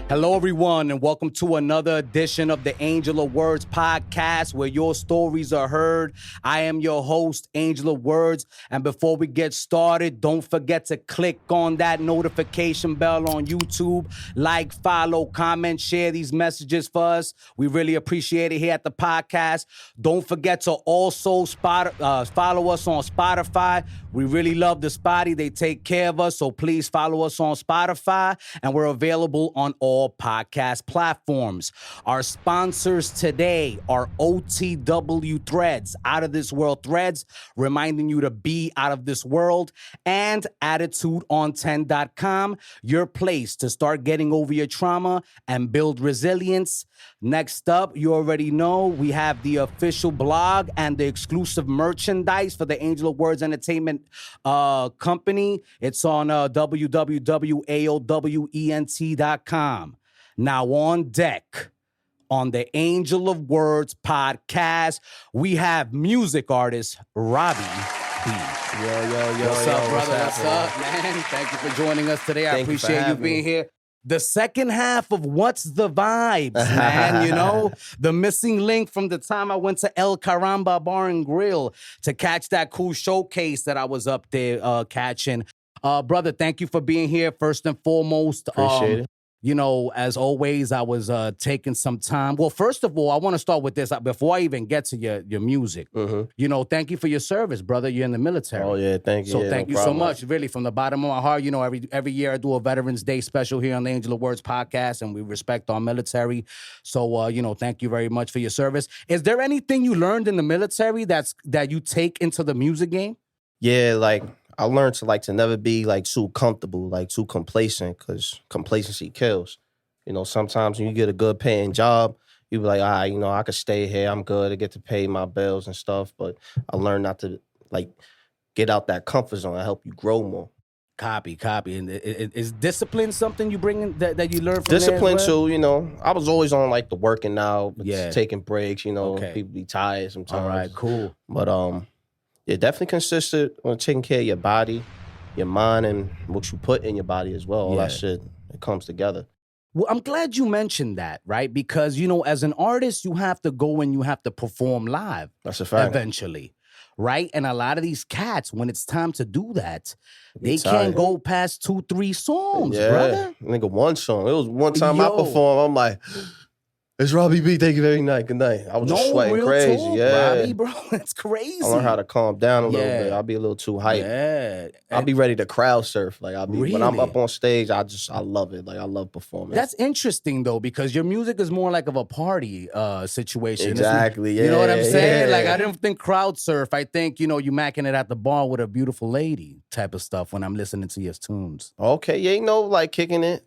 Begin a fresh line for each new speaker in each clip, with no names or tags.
Hello, everyone, and welcome to another edition of the Angel of Words podcast, where your stories are heard. I am your host, Angel of Words, and before we get started, don't forget to click on that notification bell on YouTube. Like, follow, comment, share these messages for us. We really appreciate it here at the podcast. Don't forget to also follow us on Spotify. We really love the Spotty. They take care of us, so please follow us on Spotify, and we're available on all podcast platforms. Our sponsors today are OTW Threads, Out of This World Threads, reminding you to be out of this world, and AttitudeOn10.com, your place to start getting over your trauma and build resilience. Next up, you already know, we have the official blog and the exclusive merchandise for the Angel of Words Entertainment company. It's on www.aowent.com. Now on deck, on the Angel of Words podcast, we have music artist Robbie B.
Yo.
What's up, brother? What's up, man? Thank you for joining us today. I appreciate you being here. The second half of What's the Vibes, man, you know? The missing link from the time I went to El Caramba Bar and Grill to catch that cool showcase that I was up there catching. Brother, thank you for being here, first and foremost.
Appreciate it.
You know, as always, I was taking some time. Well, first of all, I want to start with this. Before I even get to your music, you know, thank you for your service, brother. You're in the military.
Oh, yeah, thank you.
So
yeah,
thank you so much, really, from the bottom of my heart. You know, every year I do a Veterans Day special here on the Angel of Words podcast, and we respect our military. So, you know, thank you very much for your service. Is there anything you learned in the military that you take into the music game?
Yeah, like, I learned to never be too comfortable, too complacent, because complacency kills. You know, sometimes when you get a good paying job, you be like, you know, I could stay here. I'm good. I get to pay my bills and stuff. But I learned not to get out that comfort zone. I help you grow more.
Copy. And is discipline something you bring in that you learn from
discipline
there as well?
too? You know, I was always on the working out,
Yeah.
taking breaks. You know,
Okay.
people be tired sometimes.
All right, cool.
But it definitely consisted on taking care of your body, your mind, and what you put in your body as well. All that shit, it comes together.
Well, I'm glad you mentioned that, right? Because, you know, as an artist, you have to go and you have to perform live.
That's a fact.
Eventually, right? And a lot of these cats, when it's time to do that, they
tired.
can't go past 2-3 songs,
Yeah,
brother.
nigga, one song. It was one time I
Yo.
performed. I'm like, it's Robbie B. Thank you very much. Good night. I was just sweating
real
crazy.
talk,
Yeah,
Robbie, bro, that's crazy.
I learned how to calm down a little
Yeah.
bit. I'll be a little too hyped.
Yeah,
I'll be ready to crowd surf. When I'm
Really?
up on stage, I love it. I love performing.
That's interesting though, because your music is more like of a party situation.
Exactly.
You know what I'm saying?
yeah.
Like, I don't think crowd surf. I think, you know, you macking it at the bar with a beautiful lady type of stuff when I'm listening to your tunes.
Okay, yeah, you know, kicking it.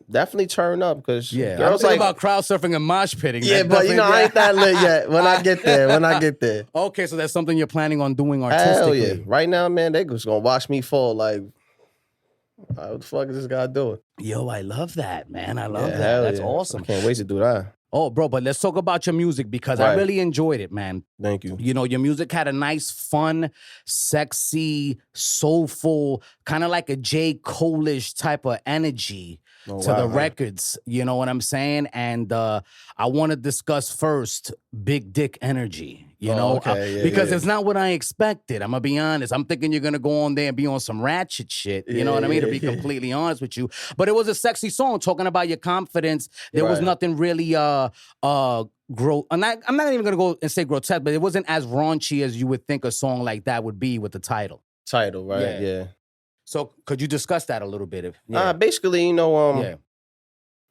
Definitely turn up because
Yeah,
girls
I'm thinking about crowd surfing and mosh pitting.
yeah,
That's
but you know, I ain't that lit yet. When I get there.
Okay, so that's something you're planning on doing
Hell
artistically.
yeah. Right now, man, they just gonna watch me fall like, what the fuck is this guy doing?
Yo, I love that, man. I love
Yeah,
that.
hell
That's
yeah.
awesome.
I can't wait to do that.
Oh, bro, but let's talk about your music because I
Right.
really enjoyed it, man.
Thank you.
You know, your music had a nice, fun, sexy, soulful, kind of like a J. Cole-ish type of energy
Oh,
to
wow,
the
man.
records. You know what I'm saying? And I want to discuss first big dick energy. You
Oh,
know,
okay, yeah,
because
yeah.
it's not what I expected. I'm gonna be honest. I'm thinking you're gonna go on there and be on some ratchet shit. You know what I mean? To be
Yeah.
completely honest with you, but it was a sexy song talking about your confidence. There was
Right.
nothing really I'm not even gonna go and say grotesque, but it wasn't as raunchy as you would think a song like that would be with the title.
Title, right? Yeah.
So could you discuss that a little bit?
Basically, you know,
yeah.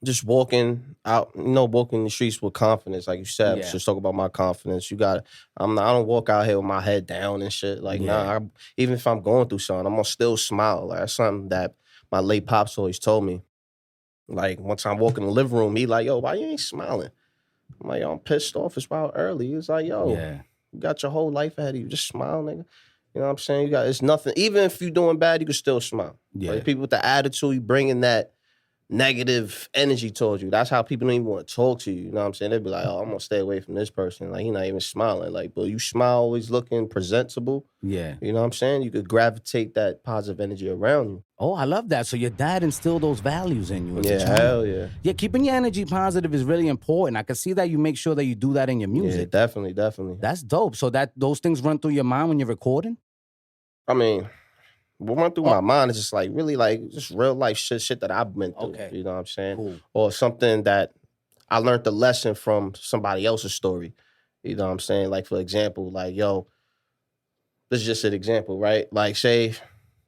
just walking out, you know, walking the streets with confidence, like you said.
Yeah.
Just talk about my confidence. I don't walk out here with my head down and shit. Even if I'm going through something, I'm gonna still smile. Like, that's something that my late pops always told me. Like, one time walking in the living room, he like, yo, why you ain't smiling? I'm like, yo, I'm pissed off. It's about early. He was like, yo, you got your whole life ahead of you. Just smile, nigga. You know what I'm saying? It's nothing. Even if you're doing bad, you can still smile.
Yeah.
Like, people with the attitude, you bringing that negative energy towards you. That's how people don't even want to talk to you. You know what I'm saying? They'd be like, oh, I'm gonna stay away from this person. Like, he not even smiling. Like, but you smile, always looking presentable.
Yeah.
You know what I'm saying? You could gravitate that positive energy around you.
Oh, I love that. So your dad instilled those values in you as a
Yeah,
child.
hell yeah.
Yeah, keeping your energy positive is really important. I can see that you make sure that you do that in your music.
Yeah, definitely.
That's dope. So that those things run through your mind when you're recording?
I mean, what went through my mind is just like really like just real life shit that I've been through.
Okay.
You know what I'm saying?
Cool.
Or something that I learned the lesson from somebody else's story. You know what I'm saying? Like, for example, like, yo, this is just an example, right? Like, say,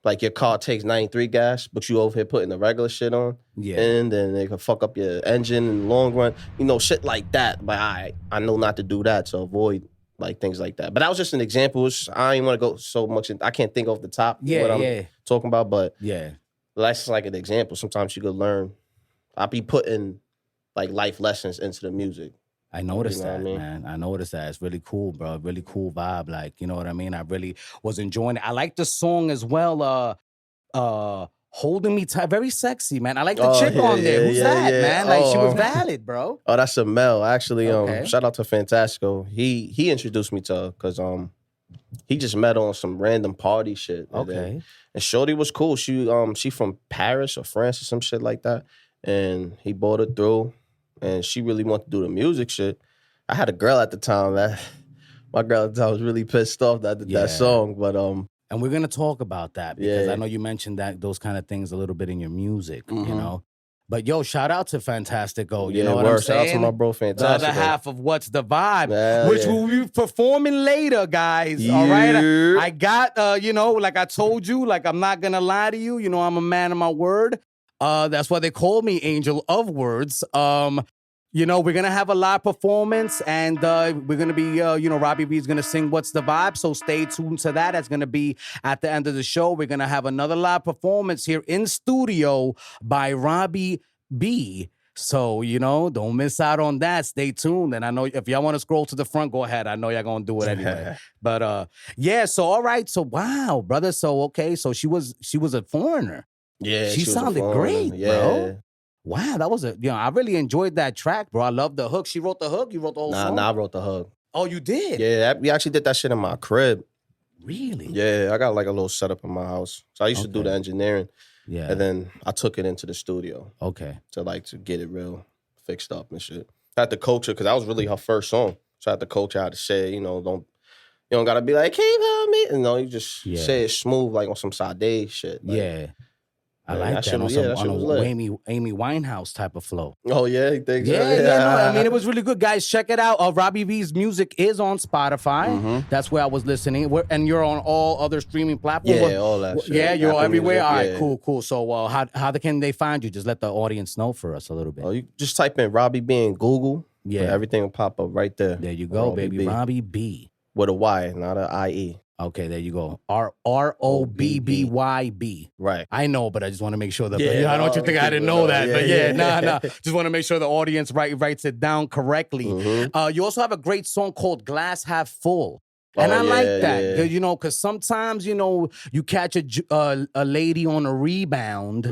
like your car takes 93 gas, but you over here putting the regular shit on.
Yeah.
And then they can fuck up your engine in the long run. You know, shit like that. But I know not to do that to avoid like things like that. But that was just an example. I ain't want to go so much. I can't think off the top what I'm talking about. But
yeah,
that's just like an example. Sometimes you could learn. I'll be putting like life lessons into the music.
I noticed
You know
that,
what I mean?
man. I noticed that. It's really cool, bro. Really cool vibe. Like, you know what I mean? I really was enjoying it. I like the song as well. Holding Me Tight. Very sexy, man. I like the chick on there. Who's that, man? Like, she was valid, bro.
Oh, that's a Mel. Actually,
Okay.
shout out to Fantastico. He introduced me to her because he just met on some random party shit.
Okay.
And Shorty was cool. She from Paris or France or some shit like that. And he brought her through. And she really wanted to do the music shit. I had a girl at the time that my girl at the time was really pissed off that I did that song. But
and we're gonna talk about that because I know you mentioned that those kind of things a little bit in your music, you know. But yo, shout out to Fantastico. You know what I'm saying?
Shout out to my bro Fantastico.
The other half of What's the Vibe, which we'll be performing later, guys. All right. I got you know, like I told you, like I'm not gonna lie to you. You know, I'm a man of my word. That's why they call me Angel of Words. You know, we're gonna have a live performance, and we're gonna be, you know, Robbie B is gonna sing "What's the Vibe," so stay tuned to that. That's gonna be at the end of the show. We're gonna have another live performance here in studio by Robbie B. So, you know, don't miss out on that. Stay tuned. And I know if y'all want to scroll to the front, go ahead. I know y'all gonna do it anyway. But yeah. So all right. So wow, brother. So okay. So she was a foreigner.
Yeah,
she sounded great, bro. Wow, that was I really enjoyed that track, bro. I love the hook. She wrote the hook. You wrote the whole song?
Nah, I wrote the hook.
Oh, you did?
Yeah, we actually did that shit in my crib.
Really?
Yeah, I got like a little setup in my house. So I used to do the engineering.
Yeah.
And then I took it into the studio.
Okay.
To get it real fixed up and shit. I had to coach her because that was really her first song. So I had to coach her how to say, you know, you don't gotta be like, keep on me. You know, you just say it smooth, like on some Sade shit. Like,
yeah. I like that. On a Amy Winehouse type of flow.
Oh, yeah? You think so?
Yeah, no, I mean, it was really good. Guys, check it out. Robbie V's music is on Spotify. That's where I was listening. And you're on all other streaming platforms?
Yeah, all that shit.
Yeah, you're
Apple
everywhere?
Music,
all right, cool. So how can they find you? Just let the audience know for us a little bit.
Oh, you just type in Robbie B in Google.
Yeah.
Everything will pop up right there.
There you go, baby. Robbie B.
With a Y, not an I-E.
Okay, there you go. ROBBYB.
Right.
I know, but I just want to make sure that. I don't want you to think I didn't know that. But nah. Just want to make sure the audience writes it down correctly. You also have a great song called "Glass Half Full." And I like that, you know, because sometimes, you know, you catch a lady on a rebound,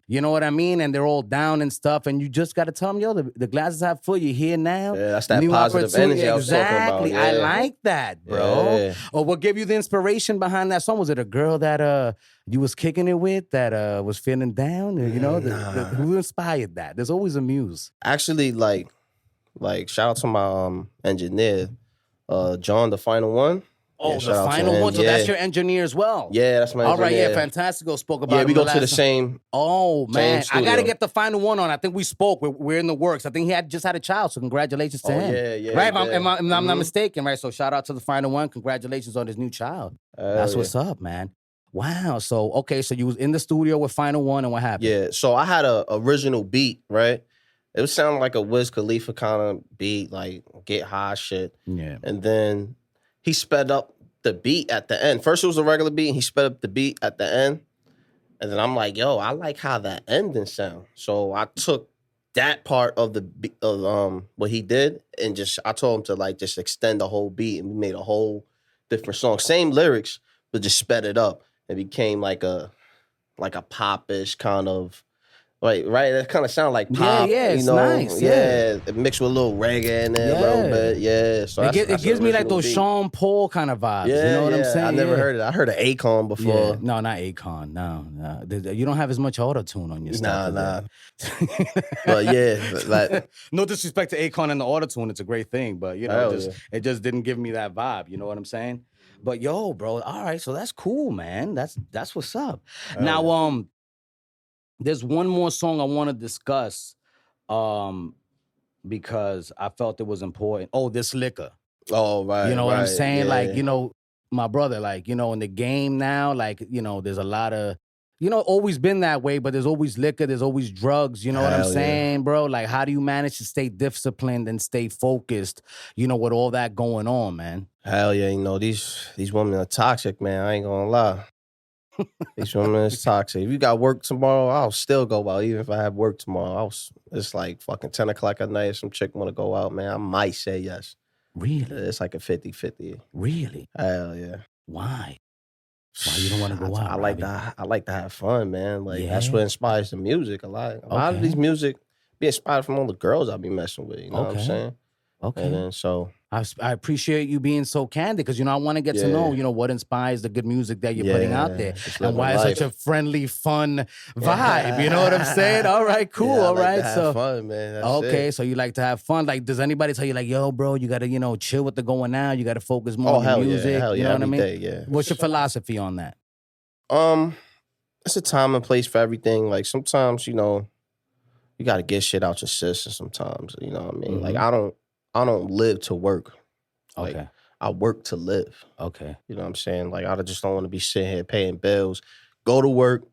you know what I mean? And they're all down and stuff. And you just got to tell them, yo, the glass is half full. You're here now.
Yeah, that's that positive energy I was talking about.
Exactly. I like that, bro.
Yeah.
Or what gave you the inspiration behind that song? Was it a girl that you was kicking it with that was feeling down? You know, who inspired that? There's always a muse.
Actually, like shout out to my engineer. John, the final one.
Oh, the final one. So that's your engineer as well.
Yeah, that's my engineer.
All right, yeah, Fantastico spoke about it.
Yeah, we go to the same.
Oh, man.
Same
I got to get the final one on. I think we spoke. We're in the works. I think he had just had a child, so congratulations to him.
Yeah.
Right? I'm not mistaken, right? So shout out to the final one. Congratulations on his new child. That's what's up, man. Wow. So, okay, so you was in the studio with final one, and what happened?
Yeah, so I had a original beat, right? It was sounding like a Wiz Khalifa kind of beat, like get high shit.
Yeah.
And then he sped up the beat at the end. First it was a regular beat, and he sped up the beat at the end. And then I'm like, yo, I like how that ending sound. So I took that part of what he did, and I told him to like just extend the whole beat, and we made a whole different song. Same lyrics, but just sped it up. It became like a pop-ish kind of Like, right? That kind of sound like
Yeah,
pop.
yeah,
you
it's
know?
nice, yeah.
It mixed with a little reggae in there a little bit. Yeah. So
It gives me like
original
those
beat.
Sean Paul kind of vibes. You know what I'm saying?
I never heard it. I heard of Akon before.
Yeah. No, not Akon. No. You don't have as much auto-tune on your stuff.
Nah. But yeah,
no disrespect to Akon and the auto-tune. It's a great thing, but you know, it just didn't give me that vibe. You know what I'm saying? But yo, bro, all right, so that's cool, man. That's what's up. Now, there's one more song I want to discuss, because I felt it was important. Oh, this liquor.
Oh, right.
You know what I'm saying?
Yeah.
Like, you know, my brother, like, you know, in the game now, like, you know, there's a lot of, you know, always been that way, but there's always liquor, there's always drugs, you know what I'm saying, bro? Like, how do you manage to stay disciplined and stay focused, you know, with all that going on, man?
Hell yeah, you know, these women are toxic, man. I ain't gonna lie. These women is toxic. If you got work tomorrow, I'll still go out. Even if I have work tomorrow, it's like fucking 10 o'clock at night. If some chick want to go out, man, I might say yes.
Really?
It's like a 50-50.
Really?
Hell yeah.
Why? Why you don't want to go out?
I like to have fun, man. Like that's what inspires the music a lot. A lot of these music be inspired from all the girls I be messing with. You know what I'm saying?
Okay.
And then so
I appreciate you being so candid, because, you know, I want to get to know, you know, what inspires the good music that you're putting out there, and why it's such a friendly, fun vibe. You know what I'm saying? All right, cool.
Yeah,
all right,
to have fun, man. That's it.
So you like to have fun. Like, does anybody tell you like, yo, bro, you got to, you know, chill with the going now. You got to focus more on the music.
Hell
you know what I mean?
Day, yeah.
What's your philosophy on that?
It's a time and place for everything. Like sometimes, you know, you got to get shit out your system. Sometimes, you know what I mean. Like I don't live to work. Like, I work to live.
Okay.
You know what I'm saying? Like, I just don't want to be sitting here paying bills. Go to work,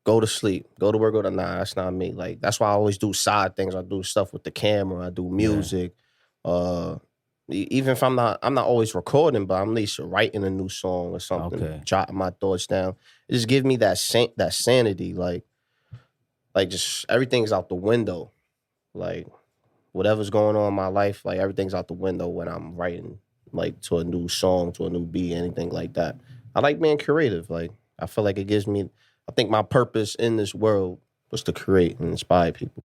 go to sleep. Go to work, go to nah, that's not me. Like, that's why I always do side things. I do stuff with the camera. I do music. Even if I'm not always recording, but I'm at least writing a new song or something, jotting my thoughts down. It just gives me that sanity. Like just everything's out the window. Like, whatever's going on in my life, like everything's out the window when I'm writing, like to a new song, to a new beat, anything like that. I like being creative. Like I feel like it gives me, I think my purpose in this world was to create and inspire people.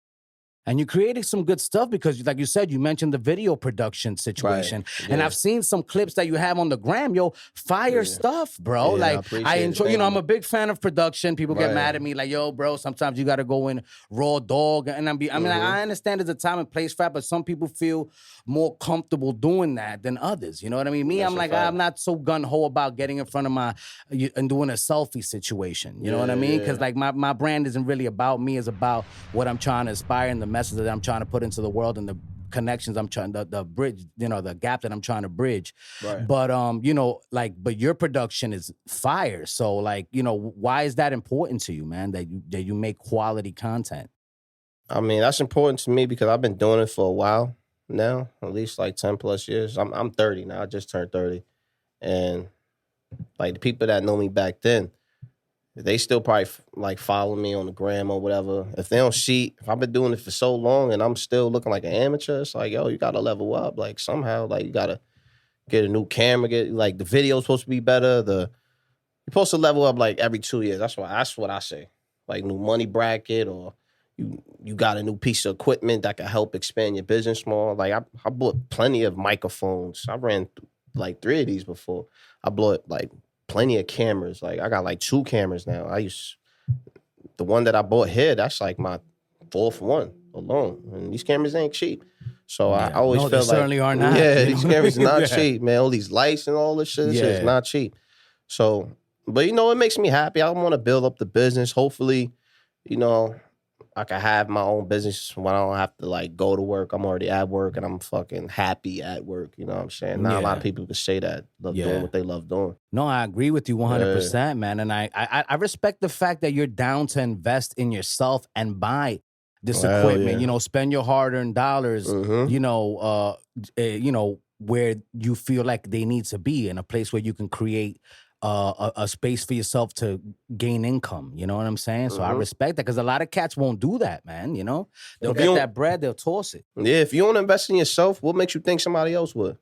And you created some good stuff because, like you said, you mentioned the video production situation. Right. And I've seen some clips that you have on the gram. Yo, fire stuff, bro.
Yeah,
like, I enjoy, you know, I'm a big fan of production. People get mad at me like, yo, bro, sometimes you got to go in raw dog. And I mean, I understand there's a time and place for that, but some people feel more comfortable doing that than others. You know what I mean? Me, I'm like, I'm not so gun-ho about getting in front of and doing a selfie situation. You know what I mean? Because, like, my brand isn't really about me. It's about what I'm trying to inspire and the message that I'm trying to put into the world and the connections I'm trying, the bridge, you know, the gap that I'm trying to bridge. Right. But, you know, like, but your production is fire. So, like, you know, why is that important to you, man, that you make quality content?
I mean, that's important to me because I've been doing it for a while now, at least like 10 plus years. I'm 30 now. I just turned 30. And like the people that know me back then, they still probably like follow me on the gram or whatever. If they don't see, if I've been doing it for so long and I'm still looking like an amateur, it's like, yo, you gotta level up. Like somehow, like you gotta get a new camera, get like the video's supposed to be better. You're supposed to level up like every 2 years. That's what I say. Like new money bracket, or you got a new piece of equipment that can help expand your business more. Like I bought plenty of microphones. I ran like 3 of these before. I bought like plenty of cameras. Like I got like 2 cameras now. The one that I bought here, that's like my 4th one alone. And these cameras ain't cheap. So I always feel like
certainly are not.
Yeah, these cameras are not cheap, man. All these lights and all this shit, is not cheap. So, but you know, it makes me happy. I want to build up the business. Hopefully, you know, I can have my own business when I don't have to like go to work. I'm already at work and I'm fucking happy at work. You know what I'm saying? Not a lot of people can say that, doing what they love doing.
No, I agree with you 100%, man. And I respect the fact that you're down to invest in yourself and buy this equipment. You know, spend your hard-earned dollars. You know, where you feel like they need to be, in a place where you can create a space for yourself to gain income. You know what I'm saying? So I respect that, because a lot of cats won't do that, man. You know, they'll get that bread, they'll toss it.
Yeah, if you don't invest in yourself, what makes you think somebody else would?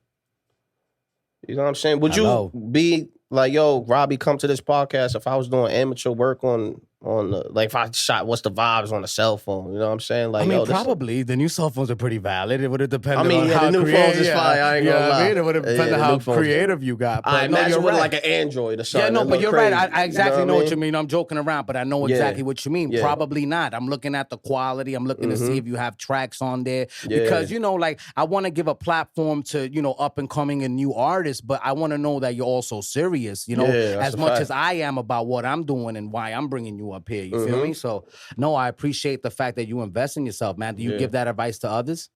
You know what I'm saying? Would you be like, yo, Robbie, come to this podcast if I was doing amateur work on like if I shot What's the Vibes on a cell phone, you know what I'm saying? Like,
I mean,
yo,
probably the new cell phones are pretty valid. It would have depended.
I mean,
on
yeah,
how
the new phones is fire. I ain't gonna lie.
I mean, it would have depended how creative you got. But
I imagine
you're
with
right.
like an Android or something.
Yeah, no, but you're right. I exactly know what you
mean.
mean. I'm joking around, but I know exactly what you mean.
Yeah.
Probably not. I'm looking at the quality. I'm looking to see if you have tracks on there because you know, like I want to give a platform to up and coming and new artists, but I want to know that you're also serious. You know, as much as I am about what I'm doing and why I'm bringing you up here. You feel me? So no, I appreciate the fact that you invest in yourself, man. Do you give that advice to others?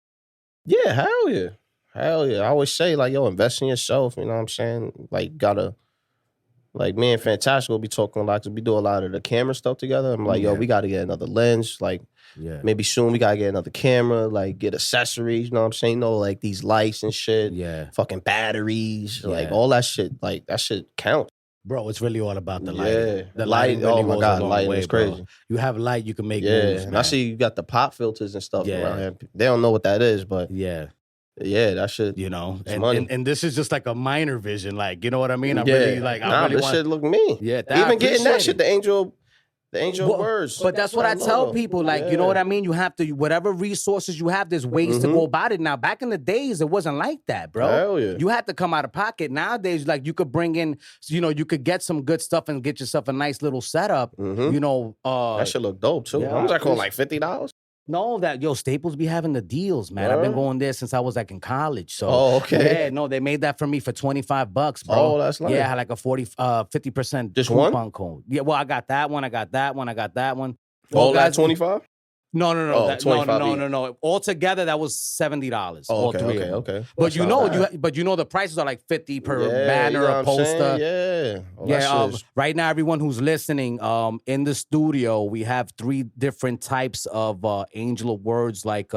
Yeah, hell yeah. Hell yeah. I always say, like, yo, invest in yourself. You know what I'm saying? Like, like, me and Fantastico be talking a lot because we do a lot of the camera stuff together. I'm like, yo, we got to get another lens. Like, maybe soon we got to get another camera, like, get accessories. You know what I'm saying? You know, like, these lights and shit.
Yeah.
Fucking batteries. Like, all that shit. Like, that shit counts.
Bro, it's really all about the lighting.
Yeah.
The
light,
really
oh my God, lighting is crazy.
Bro. You have light, you can make moves, man.
And I see you got the pop filters and stuff around here. They don't know what that is, but yeah, that shit.
You know,
and
this is just like a minor vision, like, you know what I mean? I really like.
This shit look mean.
Yeah,
even getting that shit, the angel words.
But that's what I tell people. Like, you know what I mean? You have to, whatever resources you have, there's ways to go about it. Now, back in the days, it wasn't like that, bro.
Hell yeah.
You had to come out of pocket. Nowadays, like, you could bring in, you could get some good stuff and get yourself a nice little setup. You know, that
shit look dope too. How much that cost? Like $50?
No, Staples be having the deals, man. I've been going there since I was like in college. So,
okay.
Yeah, no, they made that for me for $25, bro.
Oh, that's nice.
Yeah, I had like a 50%
just
coupon code. Yeah, well, I got that one. I got that one.
All that 25?
No.
$25
No. Altogether, that was $70.
Oh,
all three of them.
Okay.
But the prices are like $50 per banner, a poster. Right now, everyone who's listening, in the studio, we have 3 different types of Angel of Words, like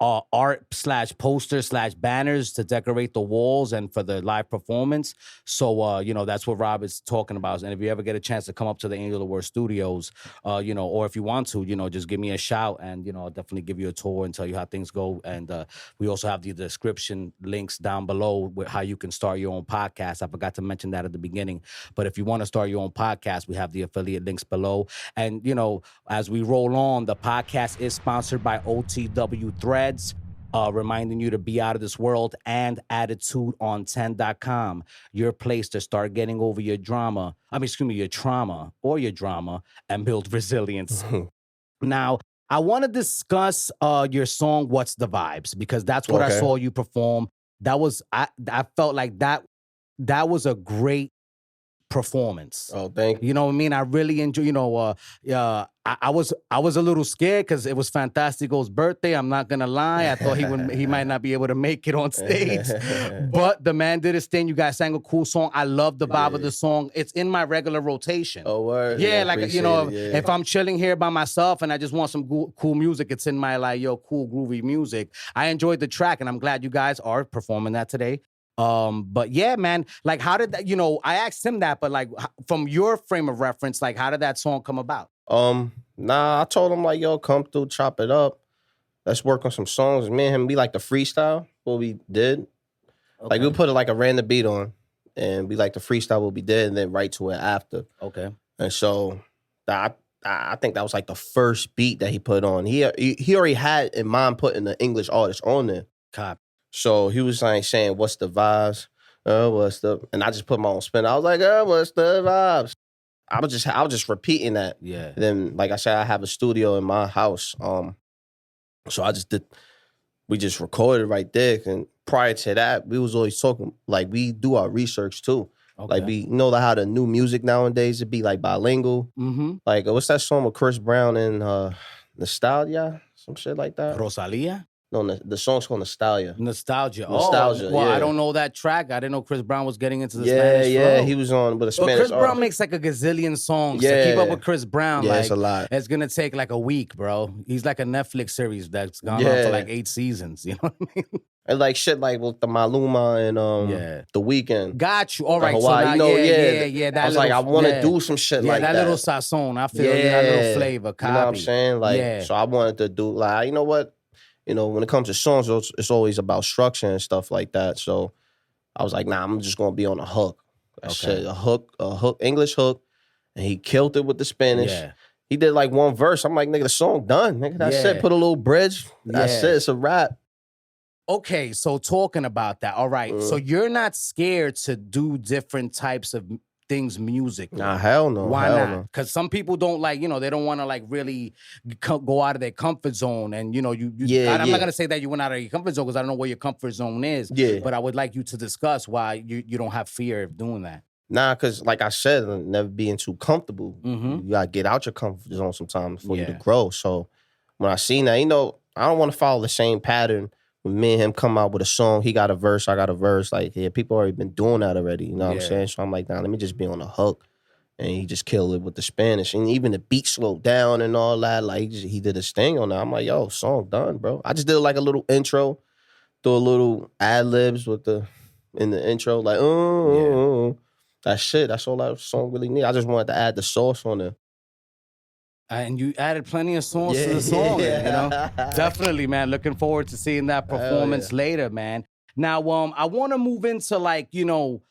art/poster/banners to decorate the walls and for the live performance. So, that's what Rob is talking about. And if you ever get a chance to come up to the Angel of Word Studios, or if you want to, just give me a shout and, I'll definitely give you a tour and tell you how things go. And we also have the description links down below with how you can start your own podcast. I forgot to mention that at the beginning. But if you want to start your own podcast, we have the affiliate links below. And, as we roll on, the podcast is sponsored by OTW Threads. Reminding you to be out of this world, and attitudeon10.com, your place to start getting over your trauma and build resilience. Now, I want to discuss your song, What's the Vibes, because that's what I saw you perform. That was, I felt like that was a great performance.
Oh, thank you.
You know what I mean? I really enjoy, I was a little scared because it was Fantastico's birthday. I'm not gonna lie. I thought he might not be able to make it on stage. But the man did his thing. You guys sang a cool song. I love the vibe of the song. It's in my regular rotation.
Oh, word.
Yeah, like, if I'm chilling here by myself and I just want some cool music, it's in my cool groovy music. I enjoyed the track and I'm glad you guys are performing that today. But yeah, man, like, how did that, I asked him that, but like, from your frame of reference, like, how did that song come about?
I told him, like, yo, come through, chop it up. Let's work on some songs. Me and him, we like the freestyle, what we did. Okay. Like, we put like a random beat on and we like the freestyle what we did and then write to it after.
Okay.
And so I think that was like the first beat that he put on. He already had in mind putting the English artist on there.
Cop.
So he was like saying, what's the vibes? And I just put my own spin. I was like, what's the vibes? I was just repeating that.
Yeah.
Then, like I said, I have a studio in my house. So we just recorded right there. And prior to that, we was always talking, like, we do our research too. Okay. Like, we know how the new music nowadays, it be like bilingual. Mm-hmm. Like, what's that song with Chris Brown and Nostalgia? Some shit like that.
Rosalia?
No, the song's called Nostalgia.
Nostalgia.
Well,
I don't know that track. I didn't know Chris Brown was getting into the
Spanish
flow.
Yeah, he was on with a Spanish
Chris Brown makes like a gazillion songs. To keep up with Chris Brown,
it's a lot.
It's going to take like a week, bro. He's like a Netflix series that's gone on for like 8 seasons. You know what I mean?
And like shit like with the Maluma and The Weeknd.
Got you. All right.
Hawaii,
so now, that
I was like, I want to do some shit like that.
That little sazon. I feel that little flavor. Copy.
You know what I'm saying? Like, so I wanted to do, like, you know what? When it comes to songs, it's always about structure and stuff like that. So I was like, nah, I'm just gonna be on a hook. A hook, English hook, and he killed it with the Spanish. Yeah. He did like one verse. I'm like, nigga, the song done. Nigga, that's it. Put a little bridge. That's it. It's a rap.
Okay, so talking about that. All right. So you're not scared to do different types of things musically?
Nah, hell no.
Why
hell
not?
no.
Because some people don't like, they don't want to like really go out of their comfort zone. And, I'm not going to say that you went out of your comfort zone because I don't know where your comfort zone is.
Yeah.
But I would like you to discuss why you don't have fear of doing that.
Nah, because like I said, never being too comfortable.
Mm-hmm.
You got to get out your comfort zone sometimes for you to grow. So when I seen that, I don't want to follow the same pattern. When me and him come out with a song, he got a verse, I got a verse. Like, people already been doing that already. You know what I'm saying? So I'm like, nah, let me just be on the hook. And he just killed it with the Spanish. And even the beat slowed down and all that. Like, he did his thing on that. I'm like, yo, song done, bro. I just did like a little intro, threw a little ad-libs in the intro. Like, that shit. That's all that song really need. I just wanted to add the sauce on there.
And you added plenty of songs to the song, Definitely, man. Looking forward to seeing that performance later, man. Now, I want to move into like, hip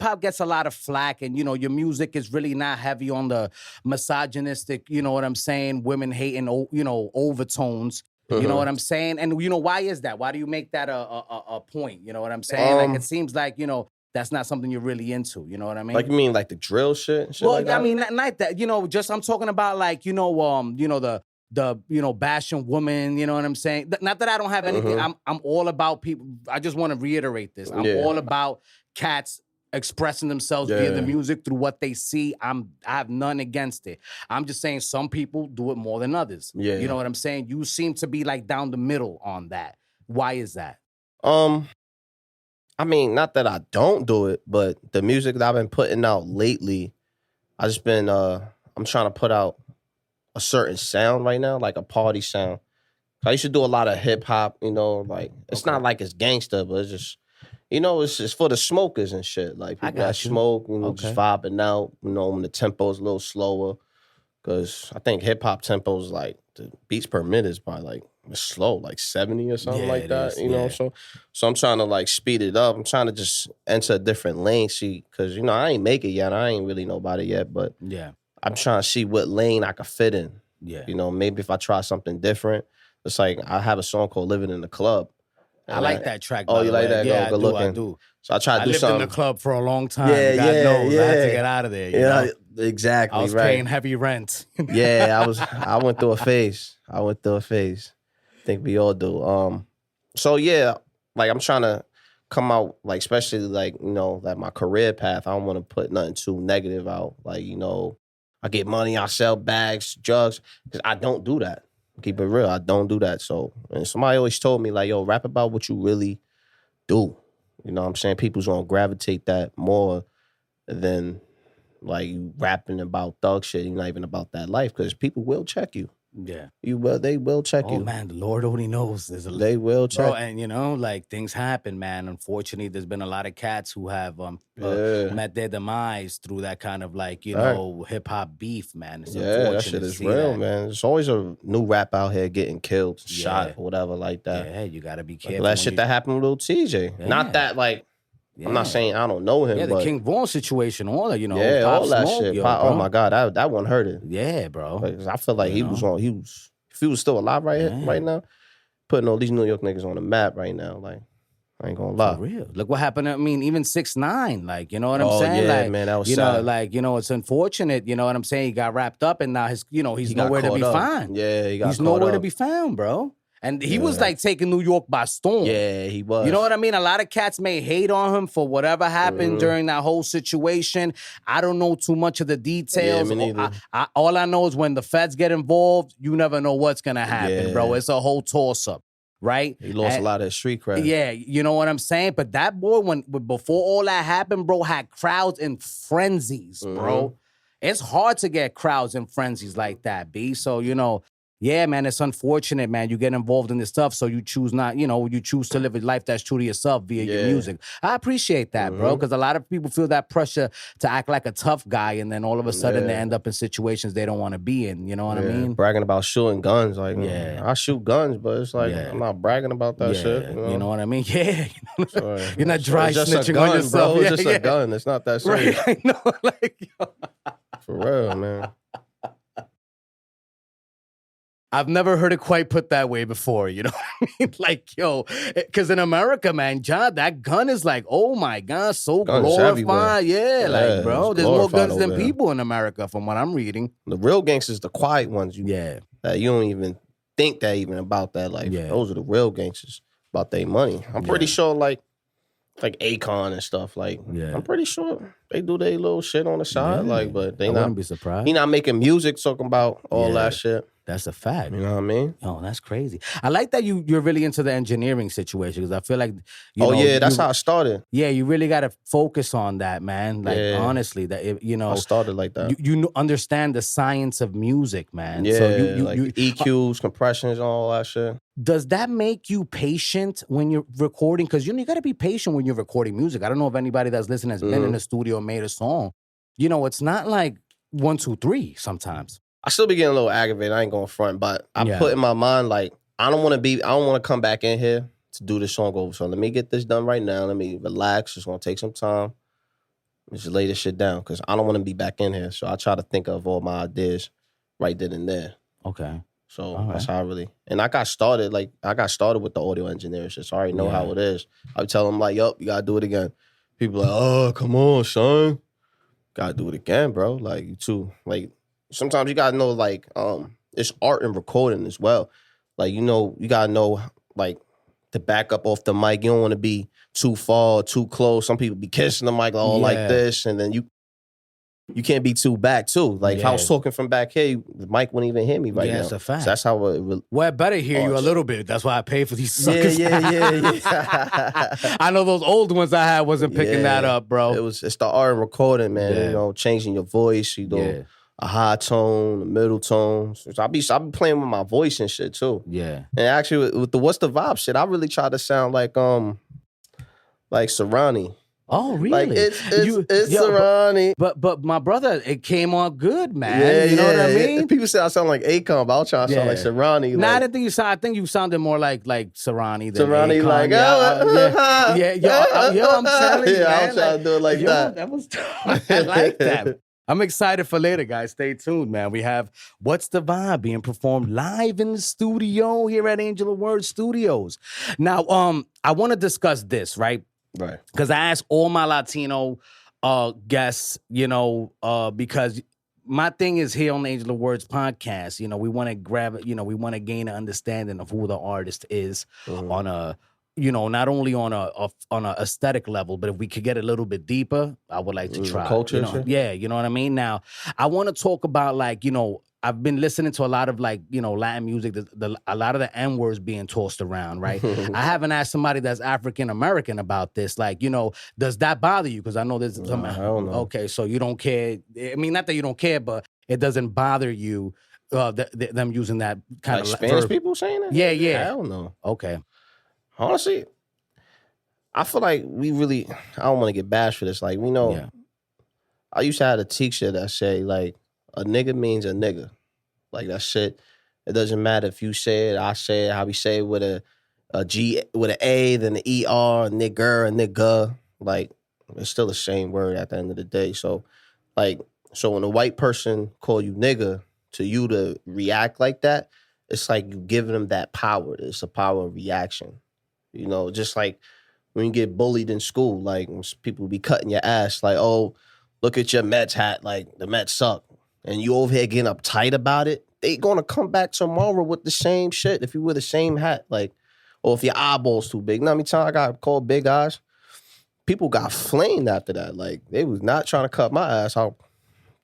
hop gets a lot of flack, and your music is really not heavy on the misogynistic, you know what I'm saying, women hating, overtones. You know what I'm saying? And why is that? Why do you make that a point? You know what I'm saying? Like, it seems like, that's not something you're really into. You know what I mean?
Like, you mean like the drill shit?
Well,
like that?
I mean, not that. Just I'm talking about like, the bashing women. You know what I'm saying? Not that I don't have anything. I'm all about people. I just want to reiterate this. I'm all about cats expressing themselves via the music through what they see. I have none against it. I'm just saying some people do it more than others. You know what I'm saying? You seem to be like down the middle on that. Why is that?
I mean, not that I don't do it, but the music that I've been putting out lately, I just been I'm trying to put out a certain sound right now, like a party sound. I used to do a lot of hip hop, like it's not like it's gangster, but it's just, it's for the smokers and shit. Like people that smoke, just vibing out, when the tempo is a little slower. Cause I think hip hop tempo is like the beats per minute is probably like slow, like 70 or something like that. So I'm trying to like speed it up. I'm trying to just enter a different lane, cause I ain't make it yet. I ain't really know about it yet, but I'm trying to see what lane I could fit in. Maybe if I try something different. It's like I have a song called "Living in the Club."
I like that track.
Oh, you like that?
Yeah,
Good looking.
I do.
So I tried to do something.
I lived in the club for a long time. God knows. I had to get out of there. You know?
Exactly.
I was paying heavy rent.
I went through a phase. I think we all do. So yeah, like I'm trying to come out, like especially like like my career path. I don't want to put nothing too negative out. Like I get money, I sell bags, drugs, because I don't do that. Keep it real, I don't do that. So, and somebody always told me like, yo, rap about what you really do. You know what I'm saying? People's gonna gravitate that more than like you rapping about thug shit. You're not even about that life, because people will check you.
Yeah.
They will check you.
Oh man, the Lord only knows.
They will check.
Bro, and like things happen, man. Unfortunately, there's been a lot of cats who have met their demise through that kind of like, hip hop beef, man. It's unfortunate
that shit is real, man. There's always a new rap out here getting killed, shot, or whatever like that.
Yeah, you gotta be careful.
Like that shit that happened with Lil TJ. Yeah. Not that like I'm not saying I don't know him.
Yeah, the King Von situation, all that,
all that
Smoke,
shit. Oh my God, that one hurt it.
Yeah, bro.
I feel like if he was still alive right now, putting all these New York niggas on the map right now. Like, I ain't gonna lie.
For real. Look what happened. I mean, even 6ix9ine, like, you know what I'm saying?
Yeah,
like,
man, that was sad.
It's unfortunate, you know what I'm saying? He got wrapped up and now he's nowhere to be found.
Yeah,
he's nowhere to be found, bro. And he was like taking New York by storm.
Yeah, he was.
You know what I mean? A lot of cats may hate on him for whatever happened during that whole situation. I don't know too much of the details.
Yeah, me neither.
All I know is when the feds get involved, you never know what's going to happen, bro. It's a whole toss-up, right?
He lost a lot of his street cred.
Yeah, you know what I'm saying? But that boy, before all that happened, bro, had crowds in frenzies, bro. It's hard to get crowds in frenzies like that, B. So, Yeah, man, it's unfortunate, man. You get involved in this stuff, so you choose not, you choose to live a life that's true to yourself via your music. I appreciate that, bro, because a lot of people feel that pressure to act like a tough guy, and then all of a sudden they end up in situations they don't want to be in. You know what I mean?
Bragging about shooting guns, like, I shoot guns, but it's like I'm not bragging about that shit.
You know what I mean? Yeah,
Sorry.
You're not dry snitching
gun,
on yourself,
bro. It's just a gun. It's not that serious.
Right? I know, like,
for real, man.
I've never heard it quite put that way before, you know what I mean? Like, yo, because in America, man, John, that gun is like, oh my God, so glorified. Yeah, like, bro, there's more guns than people in America from what I'm reading.
The real gangsters, the quiet ones, that you don't even think that even about that. Like, those are the real gangsters about their money. I'm pretty sure, like Akon and stuff, like, I'm pretty sure they do their little shit on the side, like, but they
wouldn't be surprised.
He not making music talking about all that shit.
That's a fact.
You know what I mean?
Oh, that's crazy. I like that you're really into the engineering situation because I feel like
that's how I started.
Yeah, you really got to focus on that, man. Like honestly, that
I started like that.
You understand the science of music, man.
Yeah, so like EQs, compressions, all that shit.
Does that make you patient when you're recording? Because you got to be patient when you're recording music. I don't know if anybody that's listening has been in the studio and made a song. It's not like 1, 2, 3 sometimes.
I still be getting a little aggravated. I ain't going front, but I put in my mind, like, I don't want to come back in here to do this song over. So let me get this done right now. Let me relax. It's going to take some time. Just lay this shit down because I don't want to be back in here. So I try to think of all my ideas right then and there.
Okay.
So that's how I really, and I got started with the audio engineering shit. So I already know how it is. I would tell them like, yup, you got to do it again. People like, oh, come on, son. Got to do it again, bro. Like, you too. Like, sometimes you gotta know, like, it's art and recording as well. Like, you gotta know, like, to back up off the mic. You don't want to be too far, too close. Some people be kissing the mic like this, and then you can't be too back too. Like, if I was talking from back here, the mic wouldn't even hear me right now.
Yeah, that's a fact.
So that's how it.
Well, I better hear you a little bit. That's why I pay for these suckers.
Yeah.
I know those old ones I had wasn't picking that up, bro.
It's the art and recording, man. Changing your voice. A high tone, a middle tone. So I be playing with my voice and shit too.
Yeah.
And actually with the What's the Vibe shit, I really try to sound like Serrani.
Oh, really?
Like it's Serrani.
But my brother, it came on good, man. You know what I mean?
People say I sound like Akon, but I'll try to sound like Serrani.
Nah, I didn't think you sound. I think you sounded more like Serrani than
Serrani,
Akon.
like
yo, I'm telling you, man.
I'm trying to do it like that.
That was I like that. I'm excited for later, guys. Stay tuned, man. We have What's the Vibe being performed live in the studio here at Angel of Words Studios. Now, I want to discuss this, right?
Right.
Because I asked all my Latino guests, because my thing is here on the Angel of Words podcast, we want to we want to gain an understanding of who the artist is on a, not only on a aesthetic level, but if we could get a little bit deeper, I would like to try.
Culture,
yeah, you know what I mean? Now, I want to talk about I've been listening to a lot of Latin music, a lot of the N-words being tossed around, right? I haven't asked somebody that's African-American about this. Does that bother you? Because I know there's some.
I don't know.
Okay, so you don't care. I mean, not that you don't care, but it doesn't bother you them using that kind of
Spanish
verb.
people saying that?
Yeah.
I don't know.
Okay.
Honestly, I feel like I don't want to get bashed for this. Like, we know, I used to have a teacher that say, like, a nigga means a nigga. Like, that shit, it doesn't matter if you say it, I say it, how we say it with a G, with an A, then an ER, a nigger, a nigga. Like, it's still the same word at the end of the day. So when a white person call you nigga, to you to react like that, it's like you giving them that power. It's a power of reaction. Just like when you get bullied in school, like people be cutting your ass, like, oh, look at your Mets hat, like the Mets suck. And you over here getting uptight about it, they gonna come back tomorrow with the same shit if you wear the same hat, like, or if your eyeball's too big. Now, how many times I got called big eyes? People got flamed after that. Like, they was not trying to cut my ass. I'll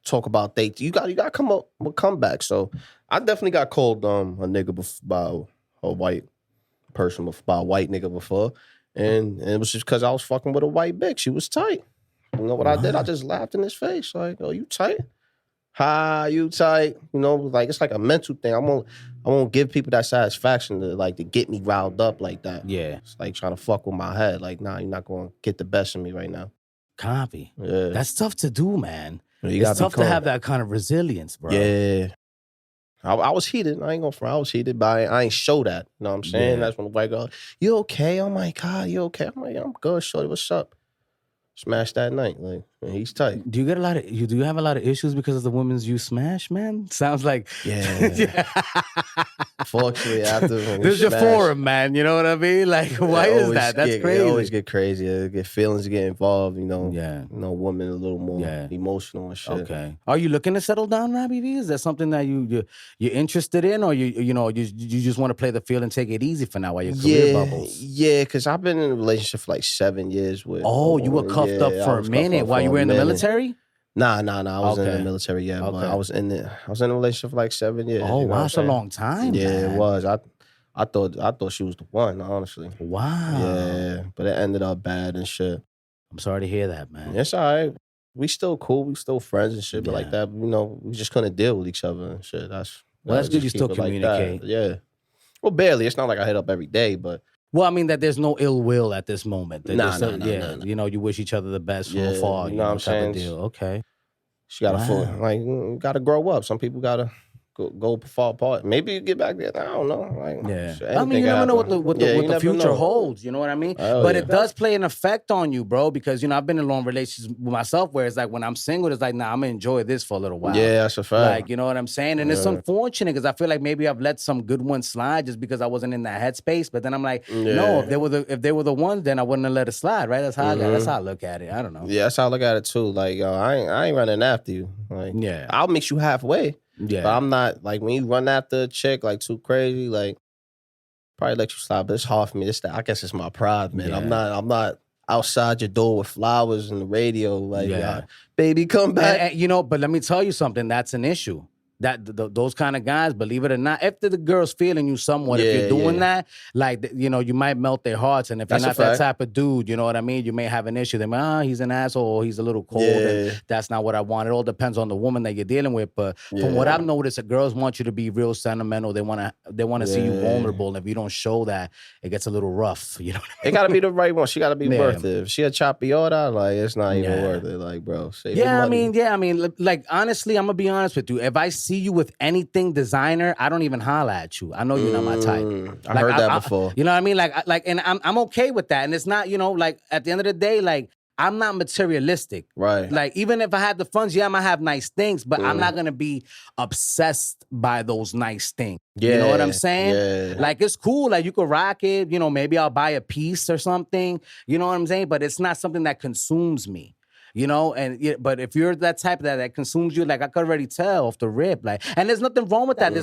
talk about you got to come up with comeback. So I definitely got called a nigga by a white person, by a white nigga before. And it was just because I was fucking with a white bitch. She was tight. You know what I did? I just laughed in his face. Like, oh, you tight? Hi, you tight? You know, like it's like a mental thing. I won't give people that satisfaction to get me riled up like that.
Yeah.
It's like trying to fuck with my head. Like, nah, you're not gonna get the best of me right now.
Copy.
Yeah.
That's tough to do, man.
You
It's tough to have that kind of resilience, bro.
Yeah. I was heated. I ain't gonna front. I was heated, but I ain't show that. You know what I'm saying?
Yeah.
That's when the white girl, you okay? Oh my God, you okay? I'm like, I'm good, shorty. What's up? Smash that night. Like, man, he's tight.
Do you get a lot of do you have a lot of issues because of the women's you smash, man? Sounds like
Yeah. Fortunately, after
this is your forum, man. You know what I mean? Like, why is that? That's crazy.
It always get crazy. Get feelings get involved. You know.
Yeah.
You know, women a little more emotional and shit.
Okay. Are you looking to settle down, Robbie V? Is that something that you're interested in, or you just want to play the field and take it easy for now while your career bubbles?
Yeah, because I've been in a relationship for like 7 years with.
Oh, you were cuffed up for a minute while you were in the military?
Nah. I wasn't in the military yet, but I was in a relationship for like 7 years.
Oh, wow, that's a long time.
Yeah,
man.
it was. I thought she was the one, honestly.
Wow.
Yeah, but it ended up bad and shit.
I'm sorry to hear that, man.
It's all right. We still cool. We still friends and shit, but like that, you know, we just couldn't deal with each other and shit. That's
good. You still communicate.
Yeah. Well, barely. It's not like I hit up every day, but.
Well, I mean that there's no ill will at this moment.
Nah.
You know, you wish each other the best from afar.
You know what I'm saying?
Deal. Okay.
She gotta gotta grow up. Some people gotta go far apart. Maybe you get back there. I don't know.
I mean, you never know what the future holds. You know what I mean? But it does play an effect on you, bro. Because I I've been in long relationships with myself where it's like when I'm single, it's like, nah, I'm gonna enjoy this for a little while.
Yeah, that's a fact.
Like, you know what I'm saying? And it's unfortunate because I feel like maybe I've let some good ones slide just because I wasn't in that headspace. But then I'm like, no, if they were the ones, then I wouldn't have let it slide, right? That's how that's how I look at it. I don't know.
Yeah, that's how I look at it too. Like, yo, I ain't running after you. Like, I'll meet you halfway.
Yeah.
But I'm not, like, when you run after a chick, like, too crazy, like, probably let you slide, but it's hard for me. I guess it's my pride, man.
Yeah.
I'm not outside your door with flowers and the radio, like, baby, come back.
And, but let me tell you something, that's an issue. Those kind of guys, believe it or not, if the girl's feeling you somewhat, if you're doing that, like, you might melt their hearts. And if you're not that type of dude, you know what I mean? You may have an issue. They may, he's an asshole, or he's a little cold, and that's not what I want. It all depends on the woman that you're dealing with. But from what I've noticed, girls want you to be real sentimental. They want to see you vulnerable. And if you don't show that, it gets a little rough. You know what I mean?
It got to be the right one. She got to be worth it. If she a choppy order, like, it's not even worth it. Like, bro, save your money.
I mean, like, honestly, I'm going to be honest with you. If I see you with anything designer, I don't even holler at you. I know you're not my type.
I heard that before.
You know what I mean? Like, and I'm okay with that. And it's not, like, at the end of the day, like, I'm not materialistic.
Right.
Like, even if I have the funds, I might have nice things, but I'm not going to be obsessed by those nice things.
Yeah.
You know what I'm saying?
Yeah.
Like, it's cool. Like, you could rock it. Maybe I'll buy a piece or something. You know what I'm saying? But it's not something that consumes me. But if you're that type that consumes you, like, I could already tell off the rip, like, and there's nothing wrong with that.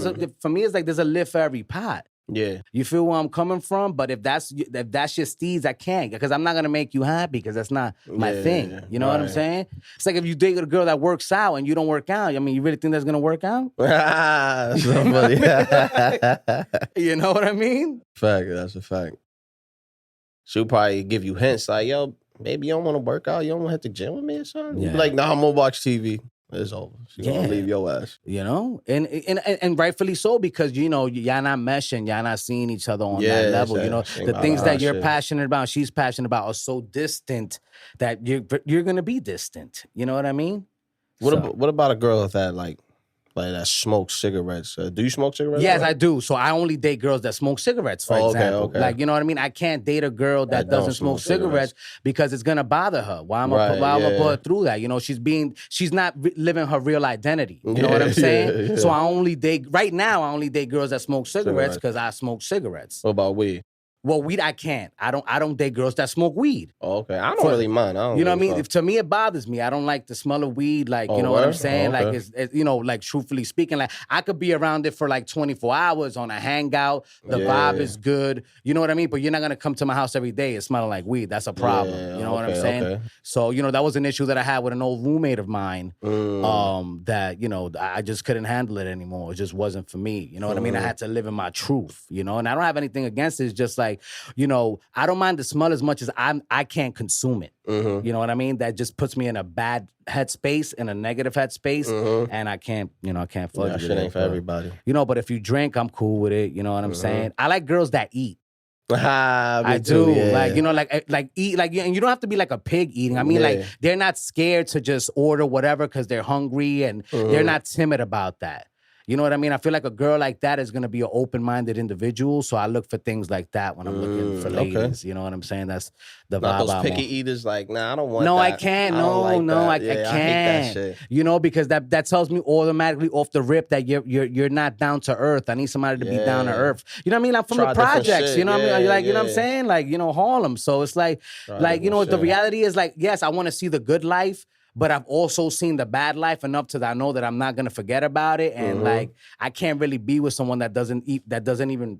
For me, it's like there's a lid for every pot.
Yeah.
You feel where I'm coming from? But if that's your steez, I can't, because I'm not gonna make you happy, because that's not my thing. You know what I'm saying? It's like if you date a girl that works out and you don't work out, I mean, you really think that's gonna work out?
Somebody.
You know what I mean?
Fact, that's a fact. She'll probably give you hints like, yo, maybe you don't want to work out. You don't want to hit the gym with me or something. Yeah. Like, nah, I'm going to watch TV. It's over. She's going to leave your ass.
And rightfully so, because, y'all not meshing. Y'all not seeing each other on that level. The things that you're passionate about, she's passionate about, are so distant that you're going to be distant. You know what I mean?
What about a girl that, like that smokes cigarettes? Do you smoke cigarettes?
Yes, I do. So I only date girls that smoke cigarettes, for example. Okay. Like, you know what I mean? I can't date a girl that doesn't smoke cigarettes because it's gonna bother her. Why am I put her through that? She's not living her real identity. You know what I'm saying? So I only date girls that smoke cigarettes because I smoke cigarettes.
What about weed?
Well, weed I can't. I don't date girls that smoke weed.
Oh, okay. I don't really mind.
You know what I mean? To me, it bothers me. I don't like the smell of weed. Like, you know what I'm saying?
Okay.
Like, it's like, truthfully speaking, like, I could be around it for like 24 hours on a hangout. The vibe is good. You know what I mean? But you're not going to come to my house every day and smelling like weed. That's a problem. You know what I'm saying? Okay. So, that was an issue that I had with an old roommate of mine that, I just couldn't handle it anymore. It just wasn't for me. You know what I mean? I had to live in my truth, and I don't have anything against it. It's just like, like, I don't mind the smell as much as I can't consume it.
Mm-hmm.
You know what I mean? That just puts me in a bad headspace, in a negative headspace, and I can't, I can't fudge with
shit
it.
ain't for everybody.
But if you drink, I'm cool with it. You know what I'm saying? I like girls that eat.
I
do.
Yeah.
Like eat, and you don't have to be like a pig eating. I mean, like, they're not scared to just order whatever because they're hungry, and they're not timid about that. You know what I mean? I feel like a girl like that is going to be an open-minded individual, so I look for things like that when I'm looking for ladies. You know what I'm saying? That's the
Not
vibe.
those picky eaters, like, nah, I don't want
no,
that.
I can't. I can't.
I hate that shit.
Because that tells me automatically off the rip that you're not down to earth. I need somebody to be down to earth. You know what I mean? Like from
Try
the projects.
shit.
You know what I mean? Like, you know what I'm saying? Like, Harlem. So it's like, the reality is like, yes, I want to see the good life, but I've also seen the bad life enough that I know that I'm not gonna forget about it, and like I can't really be with someone that doesn't even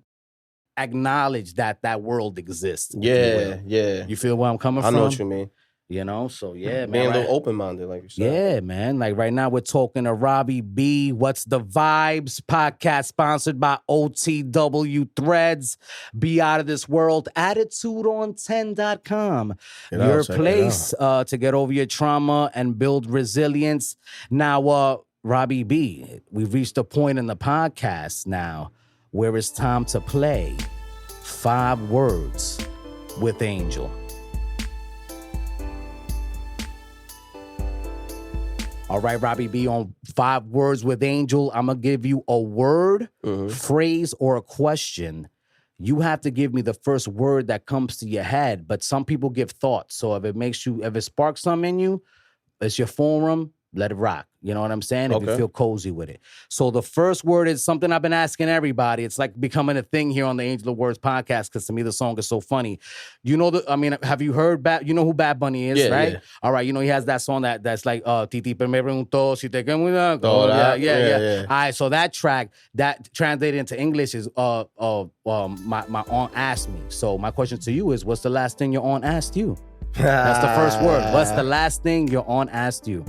acknowledge that world exists.
Yeah.
You feel where I'm coming from?
I know what you mean.
So yeah, man.
Being a little open-minded, like you said.
Yeah, man. Like right now we're talking to Robbie B. What's the Vibes? Podcast sponsored by OTW Threads. Be out of this world. Attitudeon10.com. Your place to get over your trauma and build resilience. Now, Robbie B., we've reached a point in the podcast now where it's time to play 5 Words with Angel. All right, Robbie B, on 5 Words with Angel, I'm going to give you a word, phrase, or a question. You have to give me the first word that comes to your head, but some people give thoughts. So if it sparks something in you, it's your forum, let it rock. You know what I'm saying? If you feel cozy with it. So the first word is something I've been asking everybody. It's like becoming a thing here on the Angel of Words podcast because to me the song is so funny. Have you heard you know who Bad Bunny is, right? Yeah. All right, he has that song that's like Titi me preguntó si te quemo. Yeah. All right, so that track that translated into English is my aunt asked me. So my question to you is, what's the last thing your aunt asked you? That's the first word. What's the last thing your aunt asked you?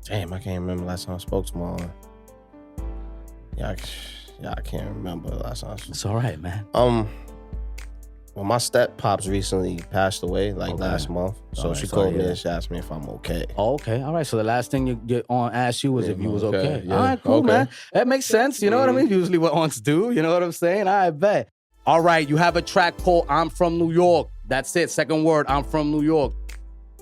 Damn, I can't remember last time I spoke to my aunt. Yeah, I can't remember the last time.
It's all right, man.
Well, my step pops recently passed away, last month. So she called me and she asked me if I'm okay.
Oh, okay. All right. So the last thing your aunt asked you was if you was okay.
Yeah.
All right, cool, man. That makes sense. You know what I mean? Usually what aunts do. You know what I'm saying? I bet. All right. You have a track called I'm From New York. That's it. Second word, I'm from New York.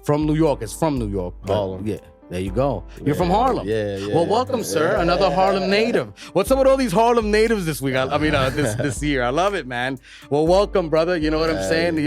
From New York. It's from New York.
Harlem.
Yeah. There you go. You're from Harlem.
Yeah.
Well, welcome, sir. Another Harlem native. What's up with all these Harlem natives this week? This year. I love it, man. Well, welcome, brother. You know what I'm saying?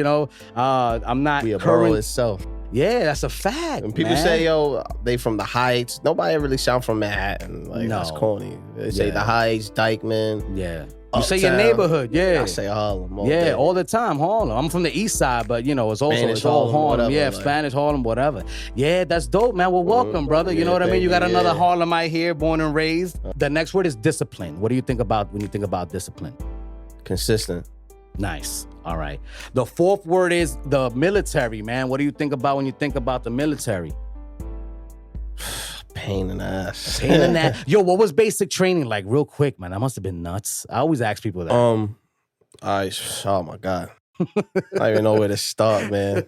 I'm not
a borough itself.
Yeah, that's a fact.
When people say, yo, they from the Heights, nobody really sound from Manhattan. No. That's corny. They say the Heights, Dykeman.
Yeah. You say your neighborhood,
I say Harlem.
All the time, Harlem. I'm from the east side, but it's also
Spanish
all
Harlem.
Whatever, Spanish Harlem, whatever. Yeah, that's dope, man. Well, welcome, brother. You know what I mean? You got another Harlemite here, born and raised. The next word is discipline. What do you think about when you think about discipline?
Consistent.
Nice. All right. The fourth word is the military, man. What do you think about when you think about the military?
Pain in the ass.
Pain in that. Yo, what was basic training like? Real quick, man. That must have been nuts. I always ask people that.
Oh my God. I don't even know where to start, man.